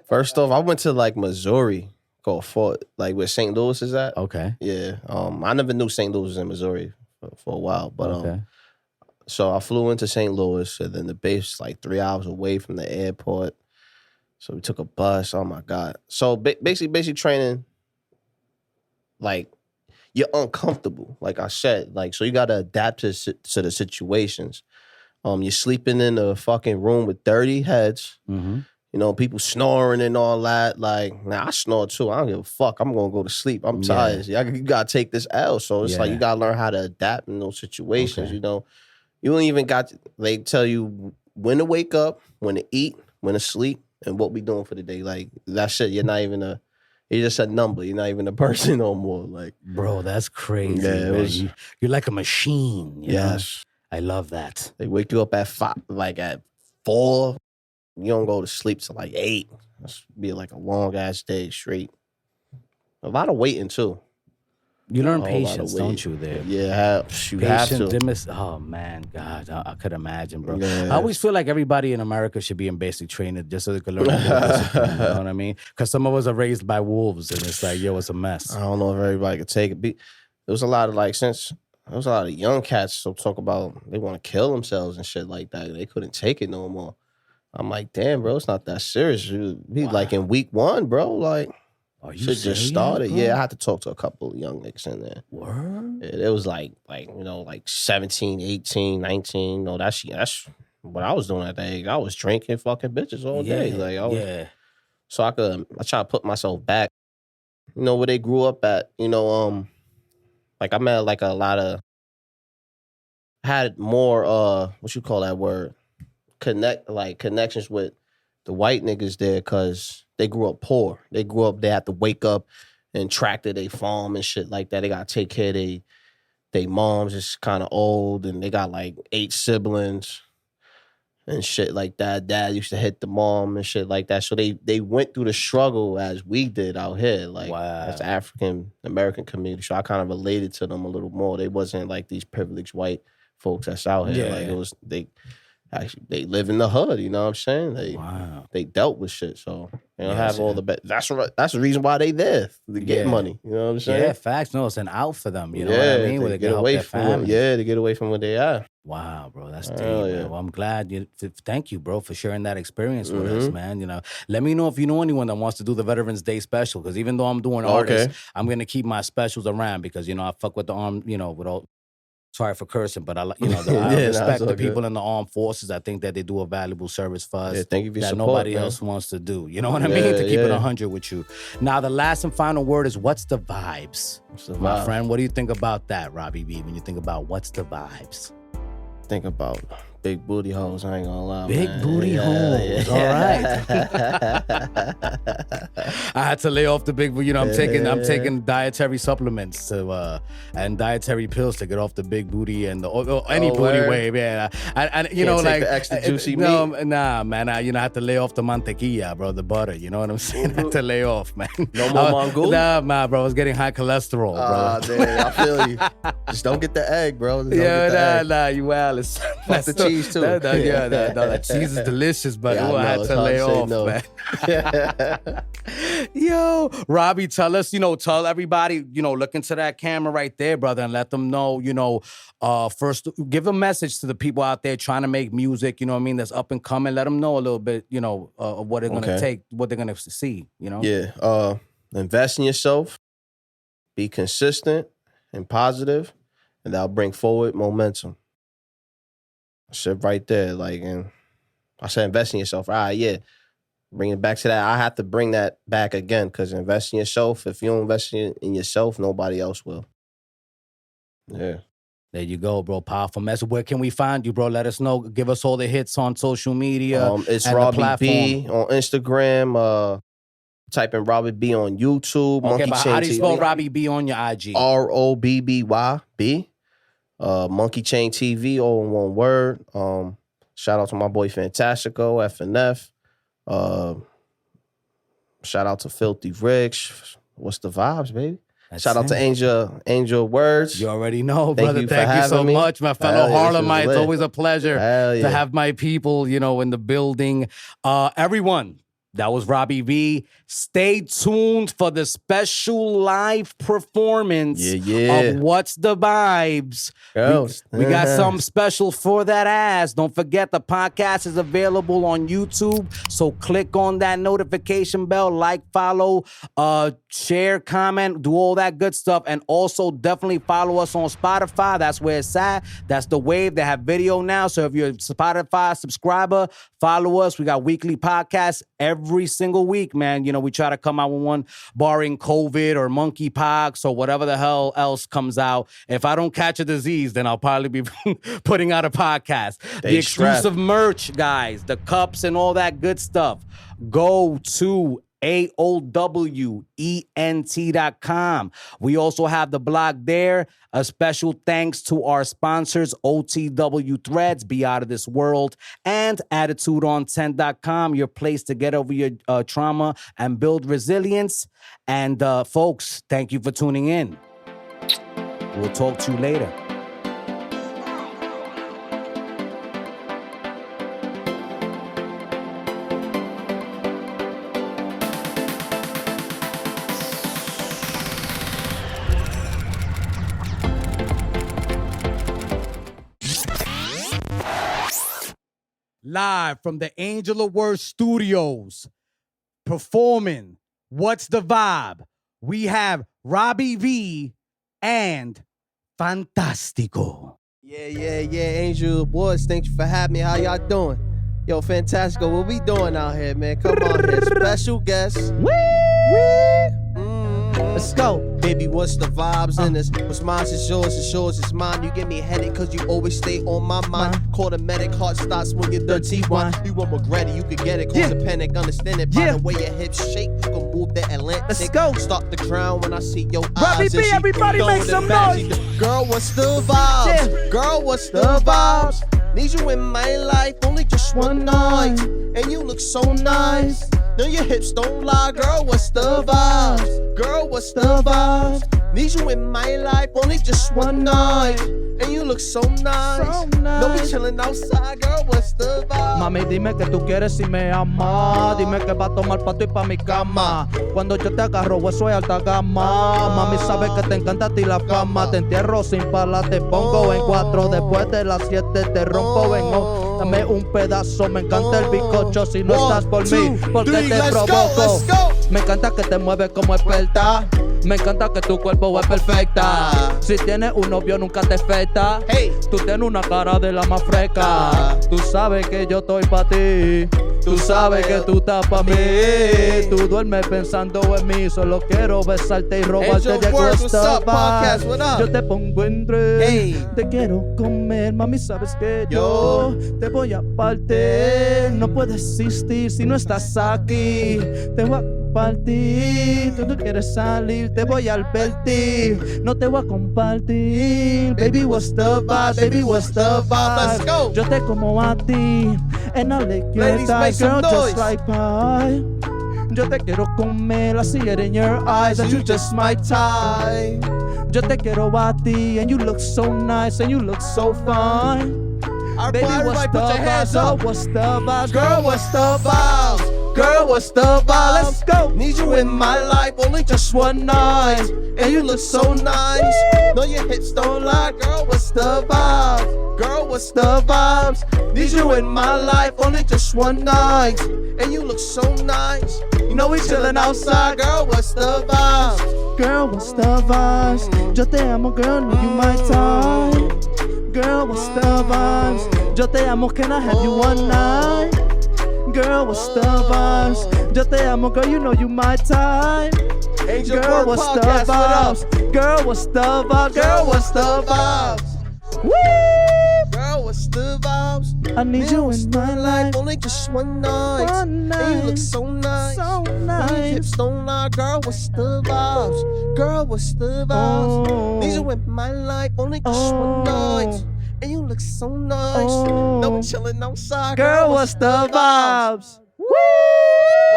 First off, I went to Missouri, called Fort, where St. Louis is at.
Okay.
Yeah. I never knew St. Louis was in Missouri for a while, but so I flew into St. Louis, and then the base was 3 hours away from the airport. So we took a bus. Oh my God. So basic training. You're uncomfortable, like I said. So you got to adapt to the situations. You're sleeping in a fucking room with dirty heads. Mm-hmm. People snoring and all that. I snore too. I don't give a fuck. I'm going to go to sleep. I'm tired. You got to take this L. So it's you got to learn how to adapt in those situations, You don't even they tell you when to wake up, when to eat, when to sleep, and what we doing for the day. That shit, you're just a number. You're not even a person no more.
Bro, that's crazy. Yeah, you're like a machine.
Yes.
I love that.
They wake you up at 5, at 4. You don't go to sleep till 8. That's be a long ass day straight. A lot of waiting too.
You learn
A whole lot of
patience,
weed.
don't you? There,
Yeah, you have to.
Oh man, God, I could imagine, bro.
Yeah.
I always feel like everybody in America should be in basic training just so they could learn a little discipline. You know what I mean? Because some of us are raised by wolves, and it's like, yo, it's a mess.
I don't know if everybody could take it. There was a lot of there was a lot of young cats so talk about they want to kill themselves and shit like that. They couldn't take it no more. I'm like, damn, bro, it's not that serious. Be like in week 1, bro. Like, shit just started. Bro? Yeah, I had to talk to a couple of young niggas in there.
Word?
It was like 17, 18, 19. No, that's what I was doing at that age. I was drinking fucking bitches all day. Like, so I try to put myself back. You know, where they grew up at. You know, like I met like a lot of, had more what you call that word, connections with the white niggas there, because they grew up poor. They grew up, they had to wake up and tractor they farm and shit like that. They got to take care of they moms is kind of old, and they got like 8 siblings and shit like that. Dad used to hit the mom and shit like that. So they went through the struggle as we did out here, like as African American community. So I kind of related to them a little more. They wasn't like these privileged white folks that's out here. Like it was they live in the hood, you know what I'm saying? They dealt with shit, so they don't have all the best. That's the reason why they there, to get money. You know what I'm saying?
Yeah, facts. No, it's an out for them. You know what I mean? Where they get away from
to get away from where they are.
Wow, bro, that's deep, man. Well, I'm glad thank you, bro, for sharing that experience with us, man. You know, let me know if you know anyone that wants to do the Veterans Day special, because even though I'm doing artists, I'm gonna keep my specials around, because I fuck with the arm, with all. Sorry for cursing, but I respect the people in the armed forces. I think that they do a valuable service for us.
Yeah, thank you for your
that
support,
nobody else wants to do. You know what I mean? To keep it 100 with you. Now, the last and final word is, what's the vibes? My friend, what do you think about that, Robbie B, when you think about what's the vibes?
Think about big booty hoes, I ain't gonna lie.
Big booty hoes. All right. I had to lay off the big, I'm taking dietary supplements and dietary pills to get off the big booty and any booty wave. Yeah. And like
the extra juicy meat.
Nah, man. I have to lay off the mantequilla, bro, the butter. You know what I'm saying? I have to lay off, man.
No more mongol?
Nah, bro. I was getting high cholesterol, bro.
Damn, I feel you. Just don't get the egg, bro.
Nah, you well.
Fuck the cheese too.
That cheese is delicious, but I had to lay off, man. Yo, Robbie, tell us, tell everybody, look into that camera right there, brother, and let them know, first, give a message to the people out there trying to make music, you know what I mean, that's up and coming. Let them know a little bit, of what they're going to take, what they're going to see,
Yeah, invest in yourself, be consistent and positive, and that'll bring forward momentum. Shit right there, and I said invest in yourself. All right, yeah. Bring it back to that. I have to bring that back again, because invest in yourself. If you don't invest in yourself, nobody else will. Yeah.
There you go, bro. Powerful message. Where can we find you, bro? Let us know. Give us all the hits on social media.
It's Robbie B on Instagram. Type in Robbie B on YouTube.
Okay, but how do you spell Robbie B on your IG?
ROBBY. Monkey Chain TV, all in one word. Shout out to my boy Fantastico, FNF. Shout out to Filthy Rich. What's the vibes, baby? Shout out to Angel Words.
You already know, brother. Thank you so much, my fellow Harlemites. It's always a pleasure to have my people, in the building. Everyone, that was Robbie V. Stay tuned for the special live performance of What's the Vibes. We got something special for that ass. Don't forget, the podcast is available on YouTube, so click on that notification bell, like, follow, share, comment, do all that good stuff. And also definitely follow us on Spotify. That's where it's at. That's the wave. They have video now, so if you're a Spotify subscriber, follow us. We got weekly podcasts every single week, man. We try to come out with one, barring COVID or monkeypox or whatever the hell else comes out. If I don't catch a disease, then I'll probably be putting out a podcast. The exclusive merch, guys, the cups and all that good stuff. Go to AOWENT.com. We also have the blog there. A special thanks to our sponsors, OTW Threads, Be Out of This World, and AttitudeOn10.com, your place to get over your trauma and build resilience. And folks, thank you for tuning in. We'll talk to you later. Live from the Angel of Words Studios, performing What's the Vibe? We have Robbie V and Fantastico.
Yeah, Angel Boys, thank you for having me. How y'all doing? Yo, Fantastico, what we doing out here, man? Come on here, special guest. Let's go. Baby, what's the vibes in this? What's mine is yours is mine. You give me a headache cause you always stay on my mind. Call the medic, heart stops when you're dirty one. You won't regret it, you can get it, cause the panic, understand it. By the way your hips shake, you can move the Atlantic. Let's go. Stop the ground when I see your eyes.
Robbie B, everybody make some noise.
Girl, what's the vibes? Girl, what's the vibes? Need you in my life, only just one night. And you look so nice. No, your hips don't lie, girl, what's the vibes? Girl, what's the vibes? Need you in my life, only just one night. And you look so nice. No, we chillin' outside, girl, what's the vibe?
Mami, dime que tú quieres y me amas. Dime que va a tomar pa' tú y pa' mi cama. Cuando yo te agarro, eso es alta gama. Mami, sabes que te encanta a ti la fama. Te entierro sin palas, te pongo en 4. Después de las 7 te rompo en 8. Dame un pedazo, me encanta el bizcocho. Si no estás por mí, porque te provoco. Me encanta que te mueves como experta. Me encanta que tu cuerpo es perfecta. Si tienes un novio nunca te afecta. Tú tienes una cara de la más fresca. Tú sabes que yo estoy pa' ti. Tú sabes que tú estás pa' mí. Tú duermes pensando en mí. Solo quiero besarte y robarte de gusto. Yo te pongo en red. Te quiero comer, mami, sabes que yo te voy a partir. No puedes existir si no estás aquí. Te voy a partir, tú no quieres salir, te voy a advertir, no te voy a compartir. Baby, what's the vibe? Baby, what's the vibe? Let's go. Yo te como a ti, and I lick your thigh, girl, just like pie. Yo te quiero comer, I see it in your eyes, and you just my type. Yo te quiero a ti, and you look so nice, and you look so fine. Baby, what's the vibe? What's the vibe? Girl, what's the vibe? Girl, what's the vibe? Let's go. Need you in my life, only just one night. And you look so nice. No, your hips don't lie. Girl, what's the vibe? Girl, what's the vibes? Need you in my life, only just one night. And you look so nice. You know we chillin' outside. Girl, what's the vibes? Girl, what's the vibes? Yo te amo, girl, know you my time. Girl, what's the vibes? Yo te amo, can I have you one night? Girl, what's the vibes? Yo te amo, girl, you know you my time. Girl, what's the vibes? Girl, what's the vibes? Girl, what's the vibes? Woo! Girl, what's the vibes? I need you in my life, only just one night. And you look so nice. So nice. Your hips don't lie, girl, what's the vibes? Girl, what's the vibes? Need you in my life, only just one night. And you look so nice. No, we're chillin' outside. Girl, what's the vibes?
Woo!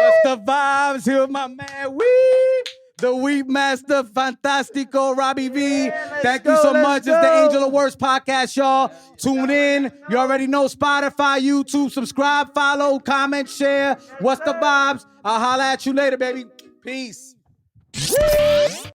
What's the vibes? Here with my man, the Weed Master, Fantastico, Robbie V. Thank you so much. It's the Angel of Words podcast, y'all. Tune in. You already know Spotify, YouTube. Subscribe, follow, comment, share. What's the vibes? I'll holla at you later, baby. Peace.